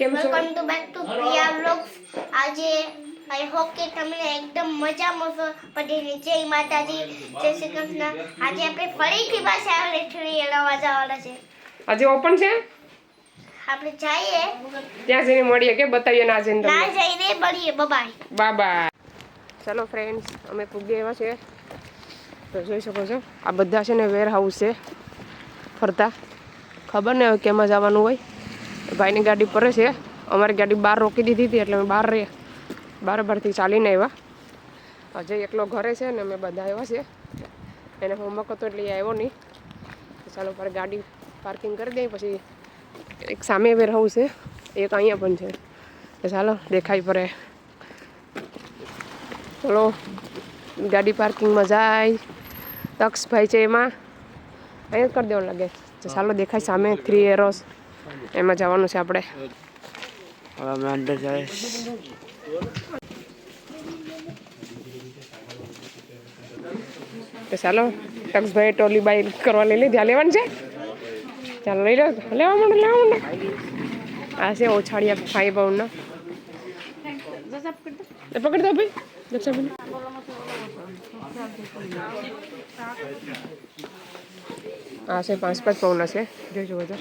કેમ છો? Welcome to back to Priya vlogs. આજે આઈ હોપ કે તમને એકદમ મજામાં પડીને જય માતાજી, જય શ્રી કૃષ્ણ. આજે આપણે ફરીથી પાછા આવેલા ટ્રી એળવા જવાના છે. આજે ઓપન છે, આપણે જઈએ ત્યાં જઈને મળીએ કે બતાવીએ ના જઈને ના તમને. જઈને મળીએ. Bye bye. ચલો ફ્રેન્ડ્સ, અમે પૂગી આવ્યા છે. તો જોઈ શકો છો આ બધા છે ને વેર હાઉસ છે ફરતા. ખબર ને હવે કેમાં જવાનું હોય. ભાઈની ગાડી પરે છે, અમારી ગાડી બહાર રોકી દીધી હતી એટલે અમે બહારથી ચાલીને આવ્યા. અજય એકલો ઘરે છે ને અમે બધા આવ્યા છે. એને હોમવર્ક હતો એટલે એ આવ્યો નહીં. ચાલો પર ગાડી પાર્કિંગ કરી દઈએ. પછી એક સામે વેર હાઉસ છે, એક અહીંયા પણ છે. તો ચાલો દેખાય પડે. ચલો ગાડી પાર્કિંગમાં જાય. તક્ષભાઈ છે એમાં અહીંયા કરી દેવાનું લાગે. તો ચાલો દેખાય સામે 3 એરોસ, એમાં જવાનું છે આપણે. હવે અમે અંદર જાય. તો ચાલો તક્ષભાઈ ટોલી બાઈ કરવા લઈ લીધી. આ લેવાનું છે, ચાલો લઈ લો. લેવા માંડો. આ છે ઓછાળિયા 5 પાઉન્ડના. પકડ દો ભાઈ. આ છે 5 પાઉન્ડના છે. જોઈજો બધો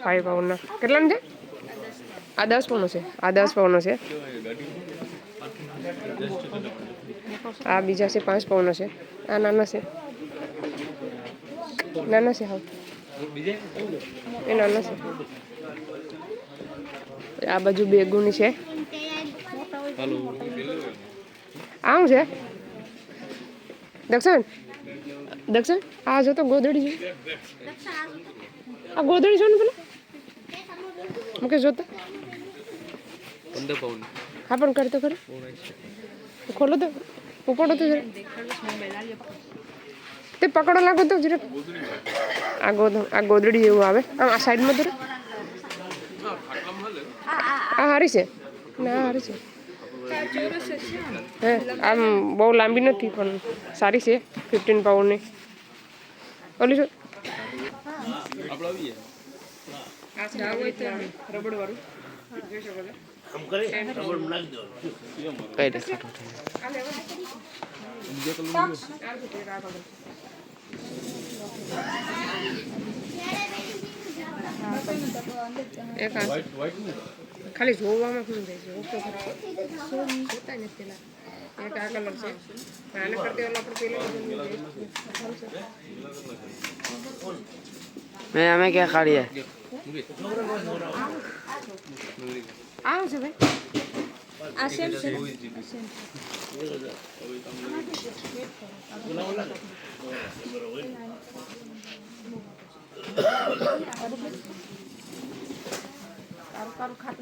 5 પાઉન્ડના કેટલાનું છે? આ 10 પાઉન્ડનો છે. આ 10 પાઉન્ડનો છે. આ બીજા છે 5 પાઉન્ડનો છે. આ નાના છે, હા એ નાના છે. આ બાજુ બેગુની છે. આવું છે દક્ષિણ આ જો તો ગોદડી છે. આ ગોદડી છે ને પેલા મુકેશ જોતા 15 પાઉન્ડ. હા પણ કરી તો ખરી. ખોલો તો ઉપાડો તો જરા. તે પકડો લાગો તો જરા. આ ગોદડી જેવું આવે. આ સાઈડમાં તો આ હારી છે. ના હારી છે. હે આમ બહુ લાંબી નથી પણ સારી છે. 15 પાઉન્ડની ઓલી છે. રબડ વાળું જોઈ શકો છો. ખાલી જોવામાં શું થાય છે. જોતા નથી પેલા. એક આ કલર છે. આના કરતા ઓલા આપણે પેલા અમે ક્યાં કાઢીએ? આવું છે ભાઈ. આ સેમ છે.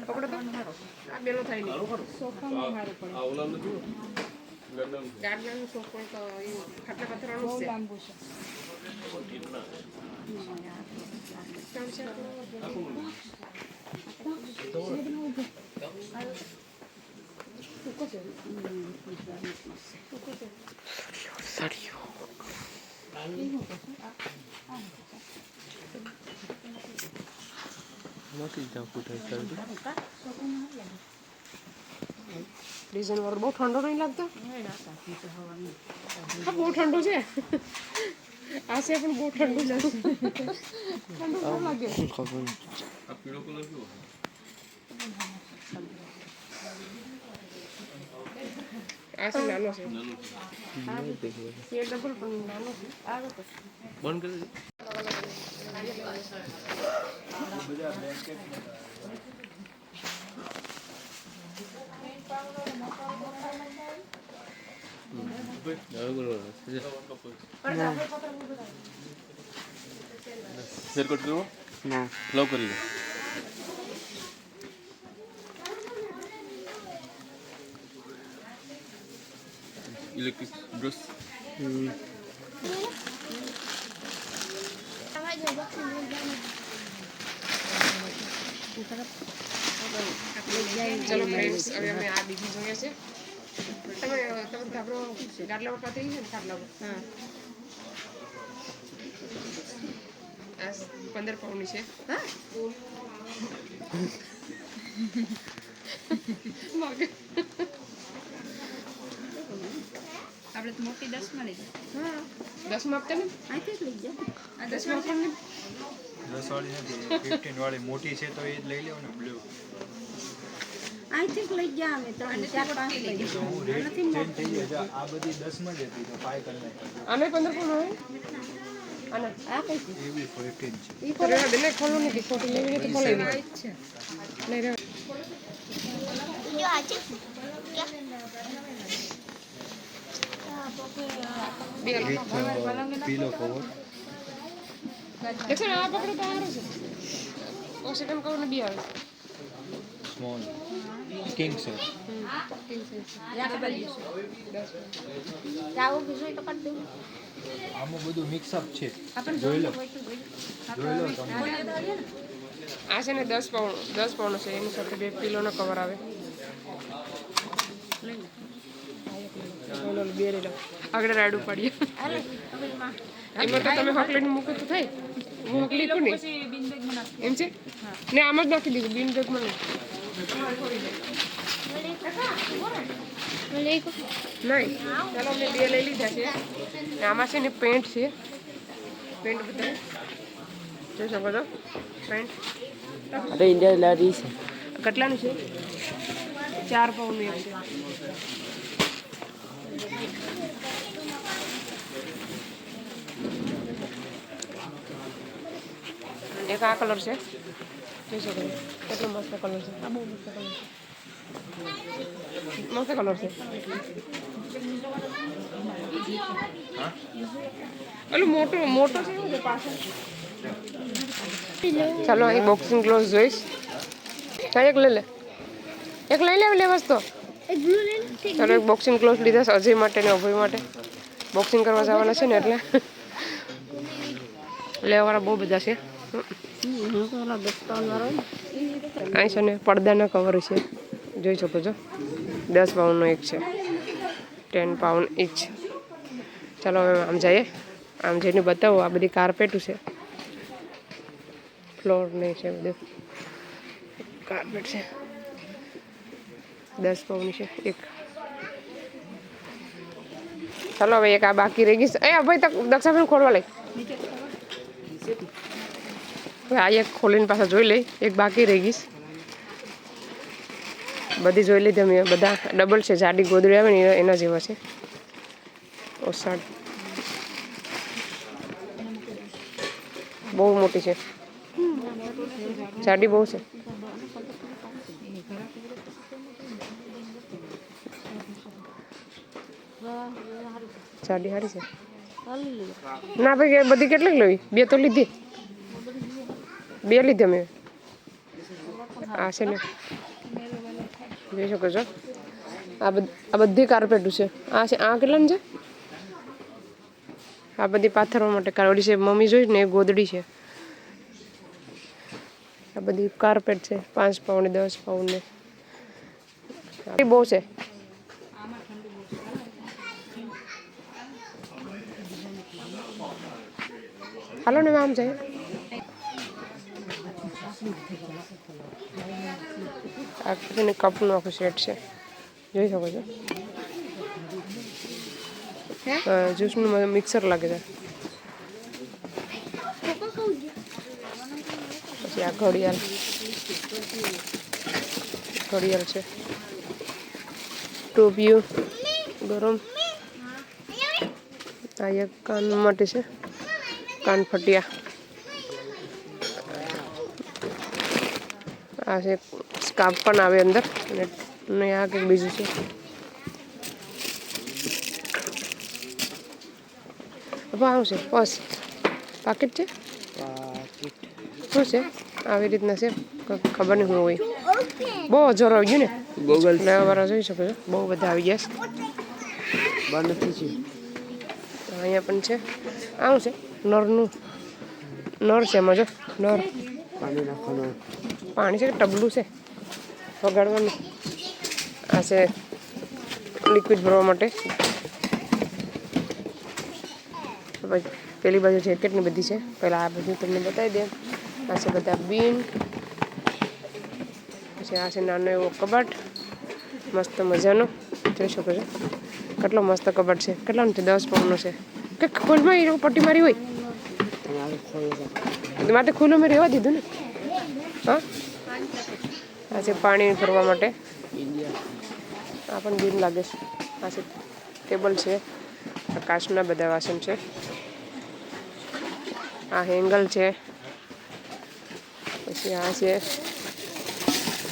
પકડો તો આ બેનો થાય નહીં. સોફામાં સારું પડે. ગાર્ડનનું સોફા તો એ ખાટલા પથરાનું છે. લાંબુ છે. ડીઝલ વાળું બહુ ઠંડો નહીં લાગતો. હા બહુ ઠંડુ છે. આ છે પણ બહુ ઠંડુ છે. ઠંડુ બહુ લાગે. આ છે નાનો છે. એ ડબલ પણ નાનો છે. બંધ કરી શેરકટ કરવો ના લવ કરી લો. ઇલેક્ટ્રિક બ્રશ ચલો ફ્રેન્ડ્સ, હવે અમે આ બીજી જોઈએ છે. તમે ધાબળો ગાટલા ઉપર થઈ છે ને ગાટલા ઉપર. હા આ 15 પાઉન્ડની છે. હા આપણે તો મોટી 10 માં લઈ હા 10 માં આપતા ને આથી જ લઈ જાઓ આ 10 માં આપતા ને 10 વાળી નથી 15 વાળી મોટી છે તો એ જ લઈ લેવો ને બ્લુ. આથી જ લઈ ગયા અમે 3 4 5 લઈ તો હું રેટ ચેન્જ થઈ ગયો છે. આ બધી 10 માં જ હતી તો 5 કરી નાખી. આને 15 કોણ હોય આને આ કઈ એ બી 15 છે. ઈ તો રેવા દે ને ખોલો નથી છોટી લેવી તો ખોલાઈ દે છે લઈ રે જો આજે પીલો કવર દેખો ને આ પકડો તો સારું છે ઓક્સિજન કવર ને બી આવે સ્મોલ કિંગ છે. યા ખબર છે જાવો બીજો તો કરી દઉં આમાં બધું મિક્સ અપ છે. આપણે જોઈ લો જોઈ જોઈ લો તમે. આ છે ને 10 પાઉન્ડ છે એની સાથે 2 કિલોનો કવર આવે બે લઈ લો આગળ રાડું પાડીએ અરે હવે માં એમાં તો તમે હકલીને મૂકો તો થાય હું હકલી કું નહીં પછી બિન બેગ માં નાખ એમ છે ને આમ જ નાખી દીધું બિન બેગમાં નહીં નહીં ચાલો મેં 2 લઈ લીધા છે ને આમાં છે ને પેન્ટ છે પેન્ટ બધા જોઈ શકો છો પેન્ટ અરે ઇન્ડિયા લારી છે કેટલાનું છે 4 પાઉન્ડનું એક છે એક આ કલર છે જોઈ શકો છો કેટલો મસ્ત કલર છે આ બહુ મસ્ત કલર છે મસ્ત કલર છે ઓલું મોટો છે એવું છે પાછળ ચાલો અહીં બોક્સિંગ ગ્લોવ્સ જોઈશ એક લઈ લે એક લઈ લે વસ્તુ એક બ્લુ લેન ચાલો એક બોક્સિંગ ગ્લોવ્સ લીધા છે અજય માટે ને અભય માટે બોક્સિંગ કરવા જવાના છે ને એટલે લેવાવાળા બહુ બધા છે અહીં છે ને પડદાના કવર છે જોઈ શકો છો 10 પાઉન્ડનો એક છે 10 પાઉન્ડ ઇચ ચાલો હવે આમ જઈએ આમ જઈને બતાવો આ બધી કાર્પેટું છે ફ્લોર નહીં છે બધું કાર્પેટ છે 10 પાઉન્ડ છે એક ચાલો હવે એક આ બાકી રહી ગઈ એ ભાઈ દક્ષાબેન ખોલવા લઈ આ એક ખોલીને પાછા જોઈ લઈ એક બાકી રહી ગઈ બધી જોઈ લીધી અમે બધા ડબલ છે જાડી ગોદડી આવે ને એના જેવા છે ઓસાડ બહુ મોટી છે જાડી બહુ છે જાડી સારી છે ના ભાઈ બધી કેટલી લેવી 2 તો લીધી 2 લીધી અમે આ છે ને જોઈ શકો છો આ બધી કાર્પેટું છે આ છે આ કેટલાનું છે આ બધી પાથરવા માટે કારવડી છે મમ્મી જોઈ ને એ ગોદડી છે આ બધી કાર્પેટ છે 5 પાઉન્ડ 10 પાઉન્ડ ને બહુ છે હાલો ને આમ જાય આ છે કપનું આખું સેટ છે જોઈ શકો છો જ્યુસનું મિક્સર લાગે છે પછી આ ઘડિયાળ છે ટોપિયું ગરમ આ એક કાન માટે છે કાન ફટિયા આ છે સ્કાર્ફ પણ આવે અંદર અને આ કંઈક બીજું છે આવું છે બસ પાકીટ છે શું છે આવી રીતના છે ખબર નહીં શું હોય બહુ અજોર આવી ગયું ને ગોગલ લેવાવાળા જોઈ શકો છો બહુ બધા આવી ગયા છે બાર નથી છે અહીંયા પણ છે આવું છે નરનું નર છે એમાં જો નર પાણી નાખવાનું પાણી છે કે ટબલું છે વગાડવાનું આ છે લિક્વિડ ભરવા માટે પેલી બાજુ જેકેટની બધી છે પહેલાં આ બધું તમને બતાવી દે આ છે બધા બીન પછી આ છે નાનો એવો કબાટ મસ્ત મજાનો જોઈ શકો છો કેટલો મસ્ત કબાટ છે કેટલાનો છે 10 પાઉન્ડનો છે કે ખોલમાં એ પટ્ટી મારી હોય તમારે ખોલો માટે ખુલ્લું મેં રહેવા દીધું ને હા આ છે પાણી ભરવા માટે ઇન્ડિયા આ પણ બીમ લાગે છે આ છે ટેબલ છે આ કાચના બધા વાસણ છે આ હેંગલ છે પછી આ છે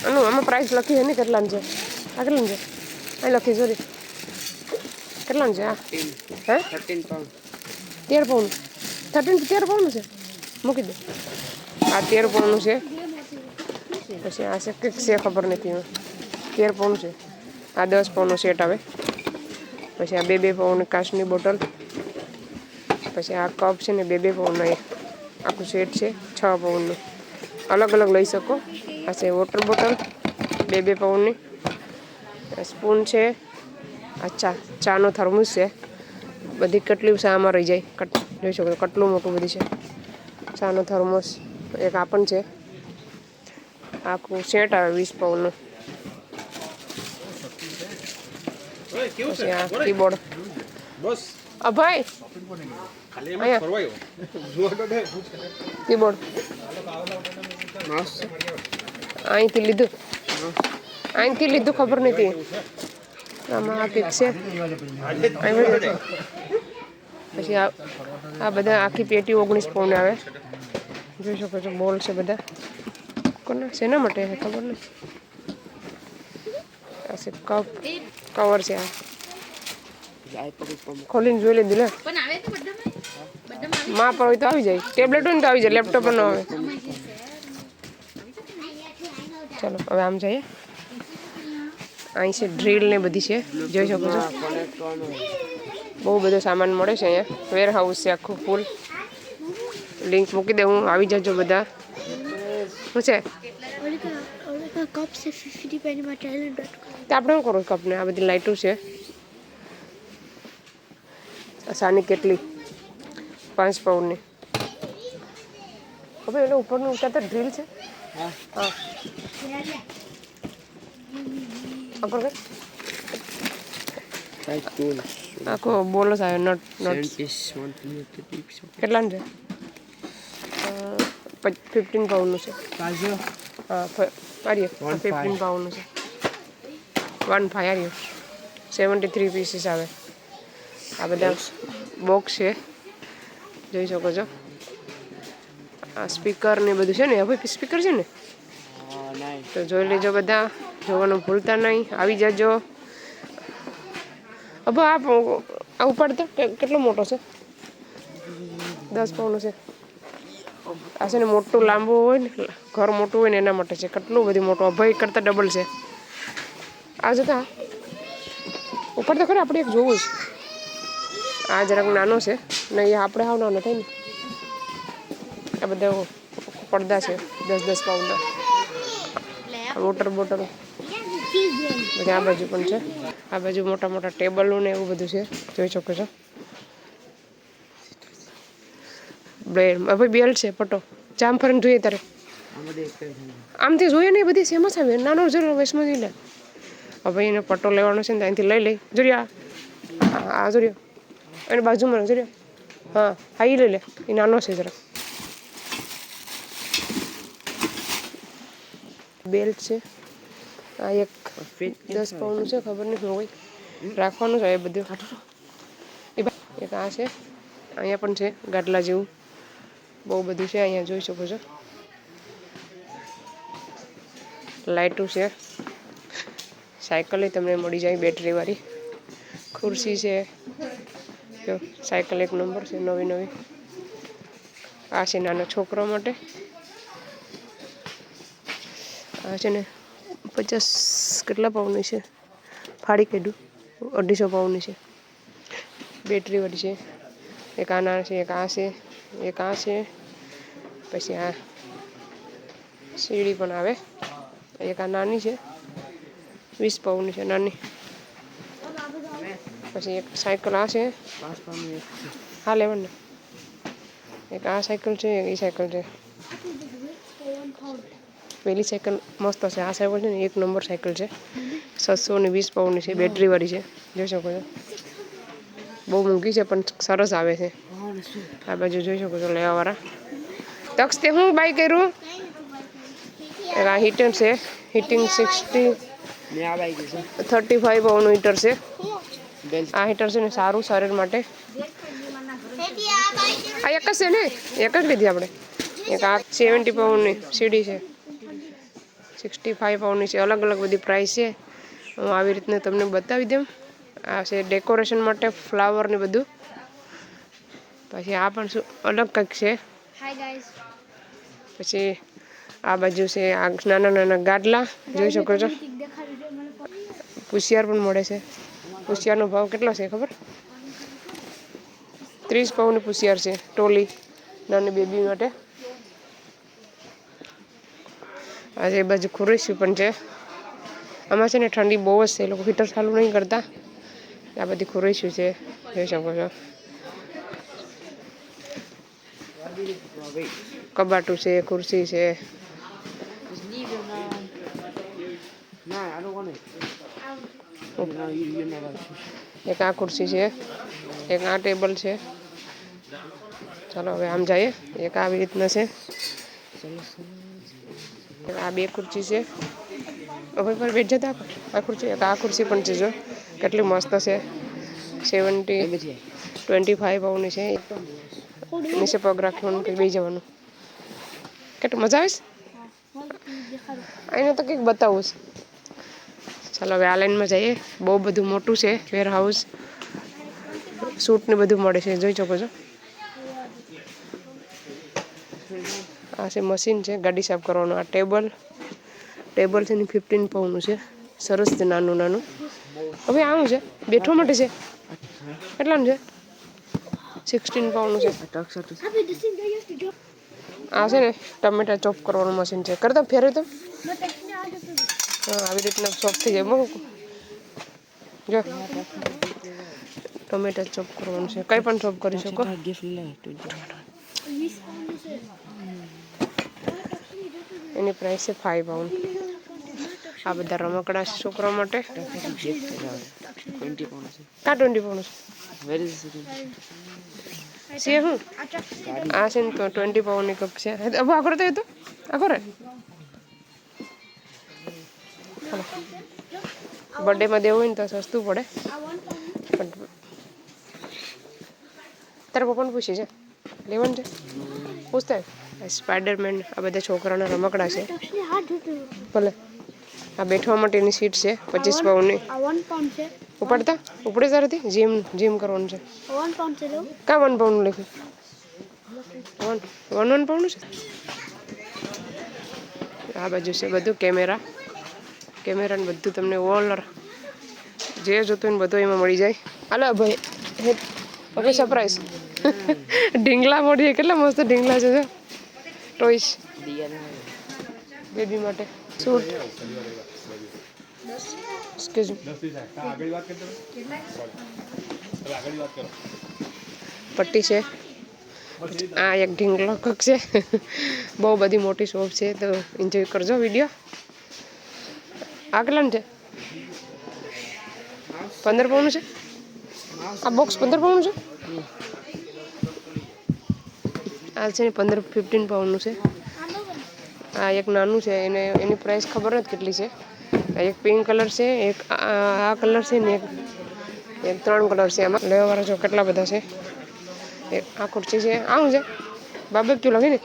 આનું આમાં પ્રાઇસ લખી છે ને કેટલાનું છે આ કેટલાનું છે આ લખી સોરી કેટલાનું છે આ હે 13 પાઉન્ડ 13 પાઉન્ડ 13 પાઉન્ડનું છે મૂકી દે આ 13 પાઉન્ડનું છે પછી આ છે કંઈક છે ખબર નથી એમાં 13 પાઉન્ડ છે આ 10 પાઉન્ડનો સેટ આવે પછી આ 2 પાઉન્ડ કાચની બોટલ પછી આ કપ છે ને 2 પાઉન્ડનો એક આખું સેટ છે 6 પાઉન્ડનું અલગ અલગ લઈ શકો આ છે વોટર બોટલ 2 પાઉન્ડની સ્પૂન છે આ ચાનો થર્મોસ છે બધી કેટલી શામાં રહી જાય જોઈ શકો કેટલું મોટું બધી છે ચાનો થર્મોસ એક આ પણ છે આખું સેટ આવે 20 પાઉન્ડનું પછી આ કીબોર્ડ ભાઈ કીબોર્ડ અહીંથી લીધું ખબર નથી આમાં આ કંઈક છે પછી આ બધા આખી પેટી 19 પાઉન્ડ આવે જોઈ શકો છો બોલ છે બધા કોના શેના માટે છે ખબર નહીં આ છે કપ કવર છે આ ખોલીને જોઈ લીધું લે પણ આવે તો બધામાં માં પર હોય તો આવી જાય ટેબ્લેટ હોય ને તો આવી જાય લેપટોપ પર ન આવે ચાલો હવે આમ જઈએ અહીં છે ડ્રીલ ને બધી છે જોઈ શકો છો બહુ બધો સામાન મળે છે અહીંયા વેર હાઉસ છે આખું ફૂલ લિંક મૂકી દે હું આવી જજો બધા શું છે કપ છે 50 પેનીમાં ટેલેન્ટ તે આપણે શું કરો કપને આ બધી લાઇટો છે સાની કેટલી 5 પાઉન્ડની હવે એટલે ઉપરનું ઉતારતા ડ્રીલ છે હા આગળ આખો બોલો આવ્યો નટ કેટલાનું છે 15 પાઉન્ડનું છે હા આર્યો 15 પાઉન્ડનું છે 1.5 આર્યો 73 પીસીસ આવે આ બધા બોક્સ છે જોઈ શકો છો આ સ્પીકર ને બધું છે ને હવે સ્પીકર છે ને તો જોઈ લેજો બધા જોવાનું ભૂલતા નહીં આવી જજો હવે આ ઉપાડતો કેટલો મોટો છે 10 પાઉન્ડનો છે આ છે ને મોટું લાંબુ હોય ને ઘર મોટું હોય ને એના માટે છે કેટલું બધું મોટું અભય કરતાં ડબલ છે આ જતા ઉપર તો ખરે આપણે એક જોવું છે આ જરાક નાનો છે ને એ આપણે હાવ નાનો થાય ને આ બધા પડદા છે 10 પાઉન્ડના વોટર બોટલ પછી આ બાજુ પણ છે આ બાજુ મોટા મોટા ટેબલો ને એવું બધું છે જોઈ શકો છો બ્લેડ ભાઈ બેલ્ટ છે પટો જામ ફરીને જોઈએ તારે આમથી જોઈએ ને બધી સેમ જ આવે નાનો જરૂર વેસમાં જઈ લે હવે એને પટ્ટો લેવાનો છે ને ત્યાંથી લઈ લઈ જોરિયા આ જોરિયો એને બાજુમાં જોરિયો હા હા એ લઈ લે એ નાનો છે જરા બેલ્ટ છે આ એક 10 પાઉન્ડનું છે ખબર નહીં હોય રાખવાનું છે એ બધું એક આ છે અહીંયા પણ છે ગાટલા જેવું બહુ બધું છે અહીંયા જોઈ શકો છો લાઇટો છે સાયકલ તમને મળી જાય બેટરીવાળી ખુરશી છે જો સાયકલ એક નંબર છે નવી આ છે નાના છોકરા માટે આ છે ને 50 કેટલા પાઉન્ડની છે ફાડી કાઢ્યું 250 પાઉન્ડની છે બેટરીવાળી છે એક આ નાના છે એક આ છે એક આ છે પછી આ સીડી પણ આવે એક આ નાની છે 20 પાઉન્ડની છે નાની પછી એક સાયકલ આ છે હા લેવાનું એક આ સાયકલ છે એક એ સાયકલ છે પેલી સાયકલ મસ્ત છે. આ સાયકલ છે ને 1 નંબર સાયકલ છે. 720 પાઉન્ડની છે, બેટરીવાળી છે, જોઈ શકો છો. બહુ મોંઘી છે પણ સરસ આવે છે. આ બાજુ જોઈ શકો છો લેવાવાળા. તક્ષ તે હું બાય કર્યું. આ હીટર છે, હીટિંગ 35 પાઉન્ડનું હીટર છે. આ હીટર છે ને સારું શરીર માટે. આ એક જ છે ને, એક જ લીધી આપણે. એક આ 70 પાઉન્ડની સીડી છે, 65 પાઉન્ડની છે. અલગ અલગ બધી પ્રાઇસ છે. હું આવી રીતના તમને બતાવી દઉં. આ છે ડેકોરેશન માટે ફ્લાવર ને બધું. પછી આ પણ શું અલગ કંઈક છે. પછી આ બાજુ છે આ નાના નાના ગાડલા જોઈ શકો છો. કુશિયાર પણ મળે છે. કુશિયારનો ભાવ કેટલો છે ખબર? 30 પાઉન્ડની કુશિયાર છે, ટોલી નાની બેબી માટે. આજે એ બાજુ ખુરશી પણ છે. આમાં છે ને ઠંડી બહુ જ છે, એ લોકો હીટર ચાલુ નહીં કરતા. આ બધી ખુરશી છે, જોઈ શકો છો. કબાટું છે, ખુરશી છે. એક આ ખુરશી છે, એક આ ટેબલ છે. ચાલો હવે આમ જઈએ. એક આવી રીતના છે. આ 2 ખુરશી છે. હવે પર બેઠ જતા આ ખુરશી. એક આ ખુરશી પણ છે, જો કેટલી મસ્ત છે. 25 પાઉન્ડની છે. નીચે પગ રાખવાનું કંઈ બેસી જવાનું. કેટલું મજા આવે છે. એને તો કંઈક બતાવું છે. ચાલો હવે આ લાઈનમાં જઈએ. બહુ બધું મોટું છે વેર હાઉસ. સૂટ ને બધું મળે છે, જોઈ શકો છો. આ છે મશીન છે ગાડી સાફ કરવાનું. આ ટેબલ છે ને 15 પાઉન્ડનું છે. સરસ છે, નાનું નાનું. હવે આવું છે બેઠવા માટે છે. કેટલાનું છે? 16 પાઉન્ડનું છે. આ છે ને ટમેટા ચોપ કરવાનું મશીન છે. કરતા ફેરવે તો આવી રીતના ચોપ થઈ જાય. બહુ જો ટમેટા ચોપ કરવાનું છે, કંઈ પણ ચોપ કરી શકો. એની પ્રાઇસ છે 5 પાઉન્ડ. આ બધા રમકડા છે છોકરા માટે. ક્યાં 20 પાઉન્ડ છે હું? આ છે ને 20 પાઉન્ડની કપ છે. હવે આગળ તો એ તો આગળ બર્થડેમાં દેવું હોય ને તો સસ્તું પડે. તારા પપ્પાને પૂછી છે લેવાનું છે, પૂછતા. સ્પાઈડરમેન આ બધા છોકરાના રમકડા છે. ભલે આ બેઠવા માટેની સીટ છે 25 પાઉન્ડની. ઉપાડતા ઉપડે તારાથી જીમ કરવાનું છે. કાં 1 પાઉન્ડ લખ્યું? 1 પાઉન્ડ છે. આ બાજુ છે બધું કેમેરા ને બધું તમને ઓલર જે જોતું ને બધું એમાં મળી જાય. હાલો ભાઈ ઓકે સરપ્રાઈઝ. ઢીંગલા મોડી કેટલા મસ્ત ઢીંગલા છે. ટોયસ બેબી માટે સૂટ. પટ્ટી છે. આ એક ઢીંગલો કક છે. બહુ બધી મોટી શોપ છે, તો એન્જોય કરજો વિડીયો. આ કેટલાનું છે? 15 પાઉન્ડ છે. આ બોક્સ 15 પાઉન્ડ છે. આ છે ને 15 પાઉન્ડનું છે. આ એક નાનું છે, એની પ્રાઇસ ખબર નથી કેટલી છે. એક પિંક કલર છે, એક આ કલર છે ને એક 3 કલર છે. આમાં લેવાવાળા જો કેટલા બધા છે. એક આ ખુરશી છે. આવું છે બાર્બેક્યુ લાગે ને.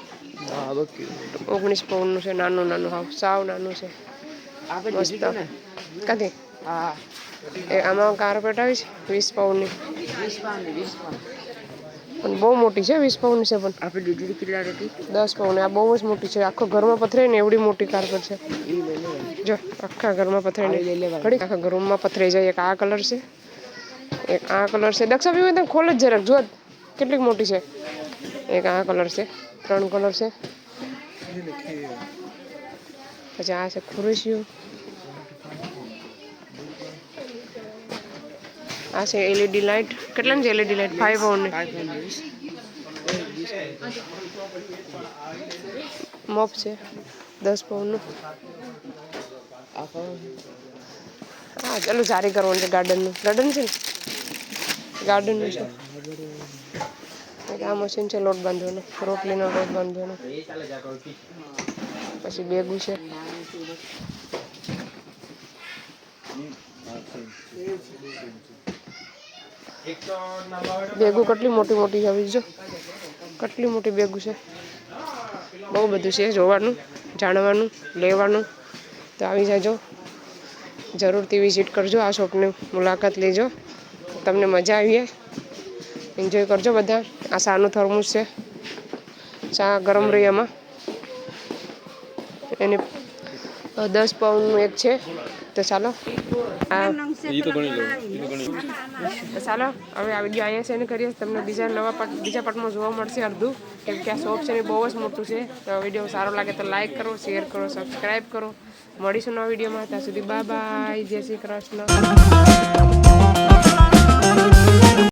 19 પાઉન્ડનું છે. નાનું હાવ સાવ નાનું છે. મસ્ત કાંથી આમાં કાર્પેટ આવી છે 20 પાઉન્ડની. પણ બહુ મોટી છે. 20 પાઉન્ડની છે પણ 10 પાઉન્ડ. આ બહુ જ મોટી છે. આખો ઘરમાં પથરાય ને એવડી મોટી કાર્પેટ છે. જો આખા ઘરમાં પથરાય ને ઘડી આખા ઘરમાં પથરાઈ જાય. એક આ કલર છે, એક આ કલર છે. દક્ષા બી હોય ખોલ જ જરાક જો કેટલીક મોટી છે. એક આ કલર છે. 3 કલર છે. પછી આ છે ખુરશીઓ. આ છે એલઈડી લાઇટ. કેટલાની છે એલઈડી લાઇટ? 5 પાઉન્ડની. મોપ છે 10 પાઉન્ડનું. આ કરો હા ચાલો સારી કરવાનું છે ગાર્ડન છે ને ગાર્ડનનું છે. આ મશીન છે લોટ બાંધવાનો, રોટલીનો લોટ બાંધવાનો. પછી બેગું છે. બેગું કેટલી મોટી મોટી આવી જો, કેટલી મોટી બેગું છે. બહુ બધું છે જોવાનું, જાણવાનું, લેવાનું. તો આવી જાજો, જરૂરથી વિઝિટ કરજો, આ શોપની મુલાકાત લેજો. તમને મજા આવી, એન્જોય કરજો બધા. આ શાનું થર્મોસ છે, ચા ગરમ રહી એમાં. એને 10 પાઉન્ડનું એક છે. તો ચાલો તો ચાલો હવે આ વિડીયો અહીંયા સેન્ડ કરીએ. તમને બીજા પાર્ટમાં જોવા મળશે અડધું, કેમ કે આ શોપ છે ને બહુ જ મોટું છે. તો વિડીયો સારો લાગે તો લાઈક કરો, શેર કરો, સબસ્ક્રાઈબ કરો. મળીશું નવા વિડીયોમાં. ત્યાં સુધી બાય બાય, જય શ્રી કૃષ્ણ.